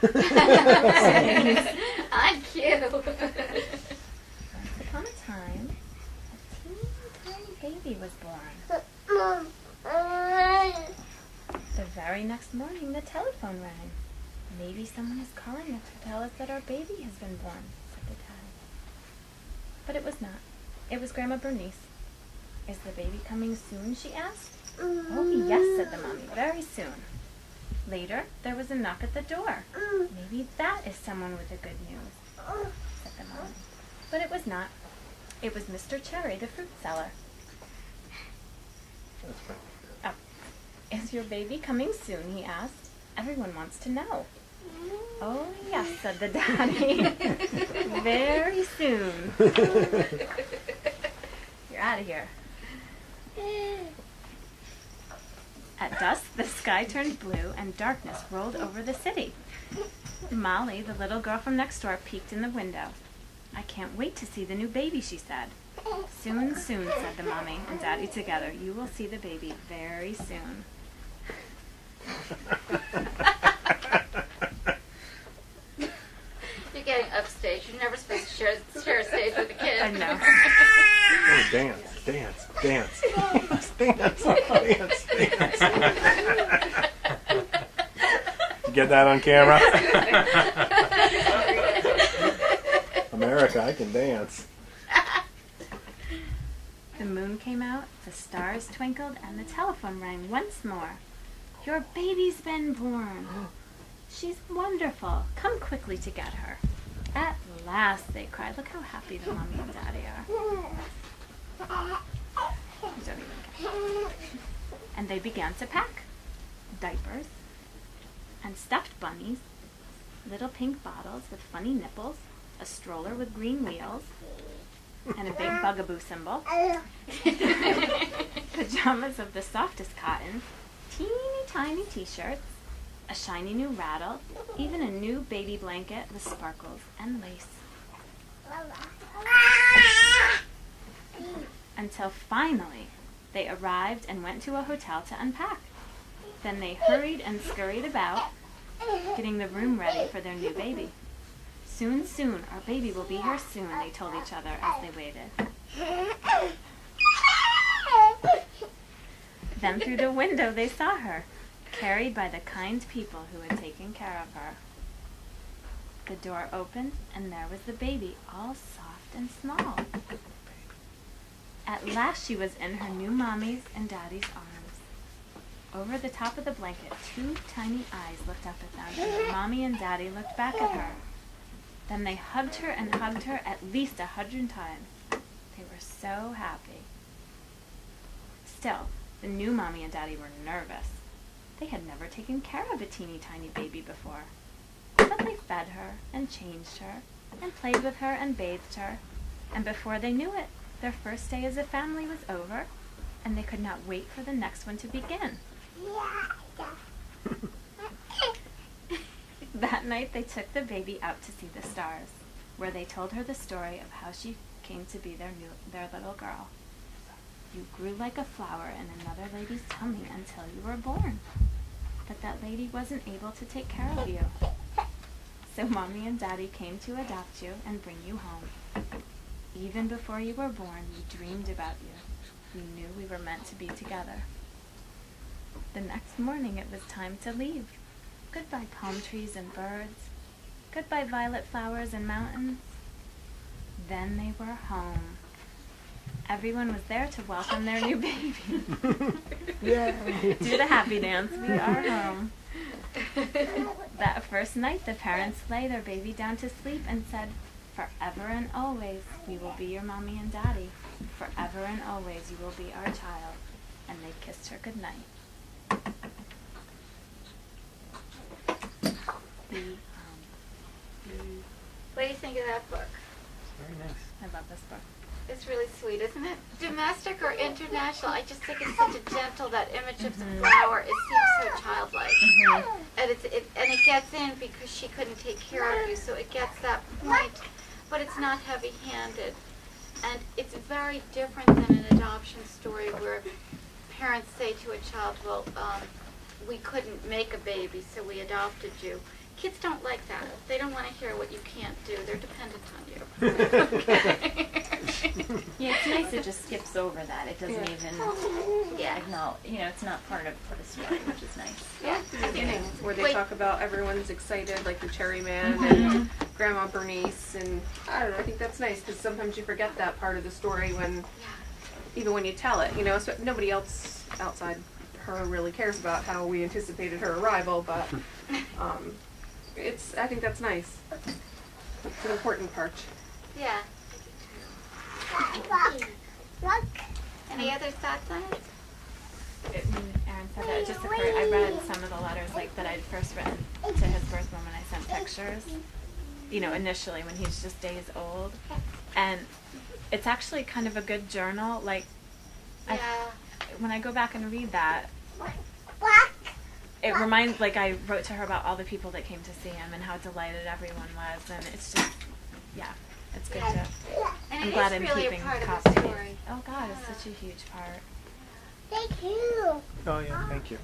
On cue. Once upon a time, a teeny tiny baby was born. The very next morning, the telephone rang. Maybe someone is calling us to tell us that our baby has been born, said the dad. But it was not. It was Grandma Bernice. Is the baby coming soon, she asked. Oh, yes, said the mommy, very soon. Later, there was a knock at the door. Maybe that is someone with the good news, said the mommy. But it was not. It was Mr. Cherry, the fruit seller. Oh, is your baby coming soon, he asked. Everyone wants to know. Oh, yes, said the daddy. Very soon. You're out of here. At dusk, the sky turned blue and darkness rolled over the city. Molly, the little girl from next door, peeked in the window. I can't wait to see the new baby, she said. Soon, soon, said the mommy and daddy together. You will see the baby very soon. You're getting upstage. You're never supposed to share a stage with a kid. I know. Oh, dance. Did you get that on camera? America, I can dance. The moon came out, the stars twinkled, and the telephone rang once more. Your baby's been born. She's wonderful. Come quickly to get her. At last, they cried. Look how happy the mommy and daddy are. You don't even care. And they began to pack diapers and stuffed bunnies, little pink bottles with funny nipples, a stroller with green wheels, and a big bugaboo symbol, pajamas of the softest cotton, teeny tiny t-shirts, a shiny new rattle, even a new baby blanket with sparkles and lace. Until finally, they arrived and went to a hotel to unpack. Then they hurried and scurried about, getting the room ready for their new baby. Soon, soon, our baby will be here soon, they told each other as they waited. Then through the window they saw her, carried by the kind people who had taken care of her. The door opened, and there was the baby, all soft and small. At last she was in her new mommy's and daddy's arms. Over the top of the blanket, two tiny eyes looked up at them, and mommy and daddy looked back at her. Then they hugged her and hugged her at least 100 times. They were so happy. Still, the new mommy and daddy were nervous. They had never taken care of a teeny tiny baby before. But they fed her and changed her and played with her and bathed her. And before they knew it, their first day as a family was over, and they could not wait for the next one to begin. That night they took the baby out to see the stars, where they told her the story of how she came to be their little girl. You grew like a flower in another lady's tummy until you were born. But that lady wasn't able to take care of you. So mommy and daddy came to adopt you and bring you home. Even before you were born, we dreamed about you. We knew we were meant to be together. The next morning it was time to leave. Goodbye palm trees and birds. Goodbye violet flowers and mountains. Then they were home. Everyone was there to welcome their new baby. Yay! Do the happy dance. We are home. That first night, the parents lay their baby down to sleep and said, forever and always, we will be your mommy and daddy. Forever and always, you will be our child. And they kissed her goodnight. What do you think of that book? Very nice. I love this book. It's really sweet, isn't it? Domestic or international, I just think it's such a gentle, that image of the flower, it seems so childlike. And it gets in because she couldn't take care of you, so it gets that point, but it's not heavy-handed. And it's very different than an adoption story where parents say to a child, well, we couldn't make a baby, so we adopted you. Kids don't like that. They don't want to hear what you can't do. They're dependent on you. Okay. Yeah, it's nice it just skips over that. It doesn't even Yeah. acknowledge, it's not part of the story, which is nice. Yeah. The beginning, where they Wait. talk about everyone's excited, like the Cherry Man and Grandma Bernice, and I don't know. I think that's nice because sometimes you forget that part of the story when, even when you tell it. So nobody else outside her really cares about how we anticipated her arrival, but I think that's nice. It's an important part. Yeah. Any other thoughts on it? When Aaron said that, it just occurred, I read some of the letters that I'd first written to his birth mom, and I sent pictures, initially when he's just days old. And it's actually kind of a good journal. Yeah. When I go back and read that, it reminds, I wrote to her about all the people that came to see him and how delighted everyone was, and it's just, it's good to, And I'm it glad is I'm really keeping a part copies. of the story. Oh God, it's such a huge part. Oh yeah, thank you.